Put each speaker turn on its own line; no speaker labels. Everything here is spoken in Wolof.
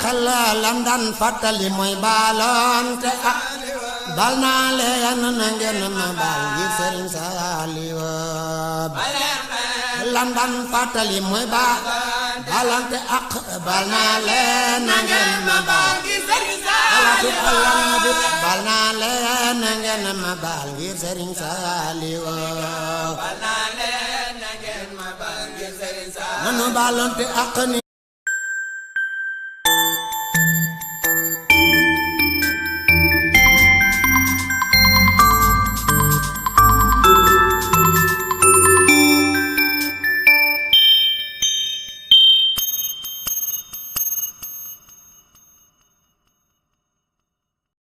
xel lam daan fàttali mooy baalonte ak bal naa leen na ngeen ma baal ngir Sëriñ Saaliw lam daan fàttali mooy baalonte ak bal naa leen na ngeen ma baal ngir Sëriñ Saaliw bal naa leen na ngeen ma baal ngir Sëriñ Saaliw nanu baalonte ak ni